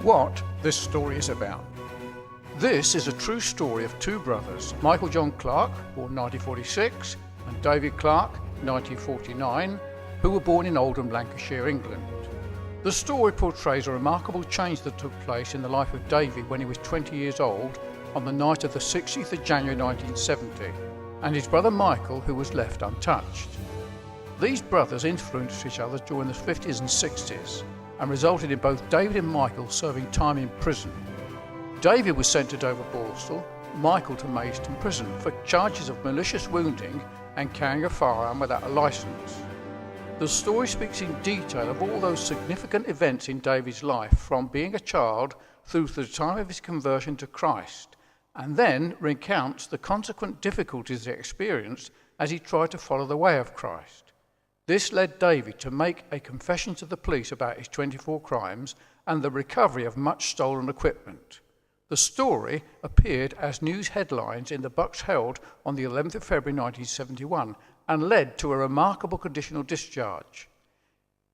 What this story is about. This is a true story of two brothers, Michael John Clarke, born 1946, and David Clarke, 1949, who were born in Oldham, Lancashire, England. The story portrays a remarkable change that took place in the life of David when he was 20 years old on the night of the 16th of January 1970, and his brother Michael, who was left untouched. These brothers influenced each other during the 50s and 60s and resulted in both David and Michael serving time in prison. David was sent to Dover Borstal, Michael to Maidstone Prison for charges of malicious wounding and carrying a firearm without a licence. The story speaks in detail of all those significant events in David's life from being a child through to the time of his conversion to Christ, and then recounts the consequent difficulties he experienced as he tried to follow the way of Christ. This led David to make a confession to the police about his 24 crimes and the recovery of much stolen equipment. The story appeared as news headlines in the Bucks Herald on the 11th of February 1971 and led to a remarkable conditional discharge.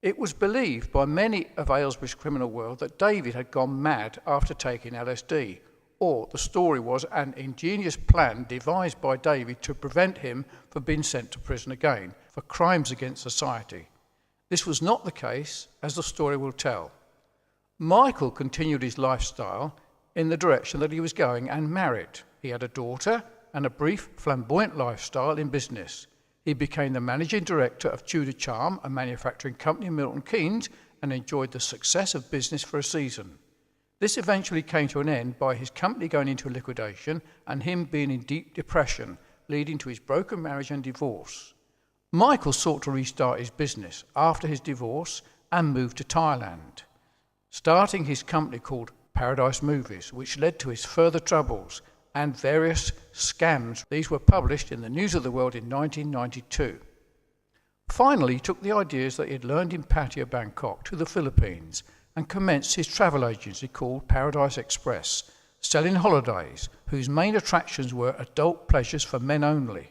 It was believed by many of Aylesbury's criminal world that David had gone mad after taking LSD, or the story was an ingenious plan devised by David to prevent him from being sent to prison again for crimes against society. This was not the case, as the story will tell. Michael continued his lifestyle in the direction that he was going and married. He had a daughter and a brief, flamboyant lifestyle in business. He became the managing director of Tudor Charm, a manufacturing company in Milton Keynes, and enjoyed the success of business for a season. This eventually came to an end by his company going into liquidation and him being in deep depression, leading to his broken marriage and divorce. Michael sought to restart his business after his divorce and moved to Thailand, starting his company called Paradise Movies, which led to his further troubles and various scams. These were published in the News of the World in 1992. Finally, he took the ideas that he had learned in Pattaya, Bangkok, to the Philippines and commenced his travel agency called Paradise Express, selling holidays whose main attractions were adult pleasures for men only.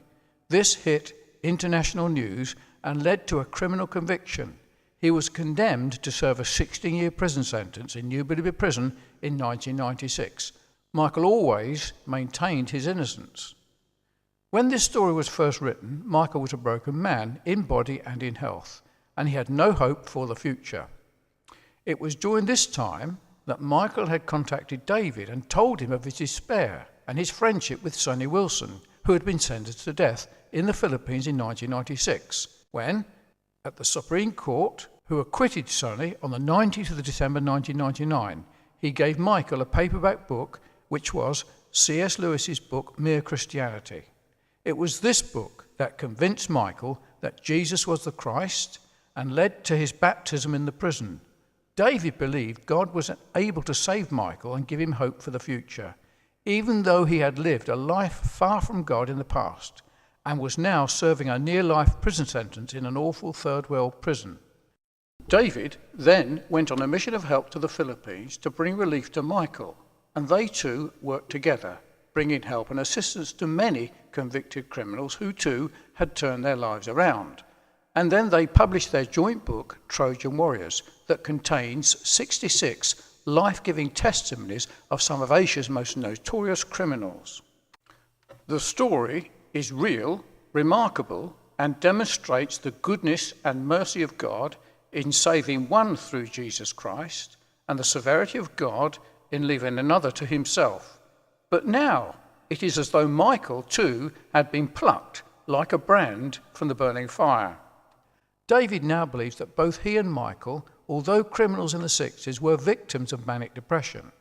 This hit international news and led to a criminal conviction. He was condemned to serve a 16-year prison sentence in New Billerby Prison in 1996. Michael always maintained his innocence. When this story was first written, Michael was a broken man in body and in health, and he had no hope for the future. It was during this time that Michael had contacted David and told him of his despair and his friendship with Sonny Wilson, who had been sentenced to death in the Philippines in 1996, when, at the Supreme Court, who acquitted Sonny on the 19th of December 1999, he gave Michael a paperback book, which was C.S. Lewis's book, Mere Christianity. It was this book that convinced Michael that Jesus was the Christ and led to his baptism in the prison. David believed God was able to save Michael and give him hope for the future, even though he had lived a life far from God in the past and was now serving a near-life prison sentence in an awful third world prison. David then went on a mission of help to the Philippines to bring relief to Michael, and they two worked together, bringing help and assistance to many convicted criminals who too had turned their lives around. And then they published their joint book, Trojan Warriors, that contains 66 life-giving testimonies of some of Asia's most notorious criminals. The story is real, remarkable, and demonstrates the goodness and mercy of God in saving one through Jesus Christ, and the severity of God in leaving another to himself. But now it is as though Michael too had been plucked like a brand from the burning fire. David now believes that both he and Michael, although criminals in the 60s, were victims of manic depression,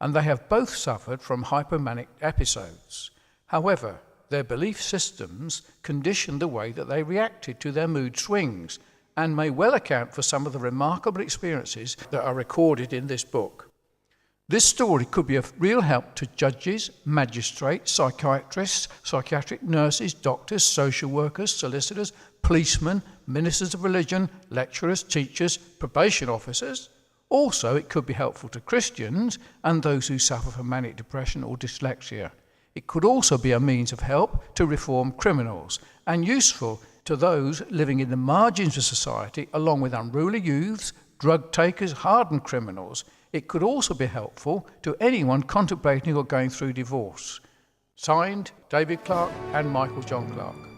and they have both suffered from hypomanic episodes. However, their belief systems conditioned the way that they reacted to their mood swings and may well account for some of the remarkable experiences that are recorded in this book. This story could be of real help to judges, magistrates, psychiatrists, psychiatric nurses, doctors, social workers, solicitors, policemen, ministers of religion, lecturers, teachers, probation officers. Also, it could be helpful to Christians and those who suffer from manic depression or dyslexia. It could also be a means of help to reform criminals and useful to those living in the margins of society, along with unruly youths, drug takers, hardened criminals. It could also be helpful to anyone contemplating or going through divorce. Signed, David Clarke and Michael John Clarke.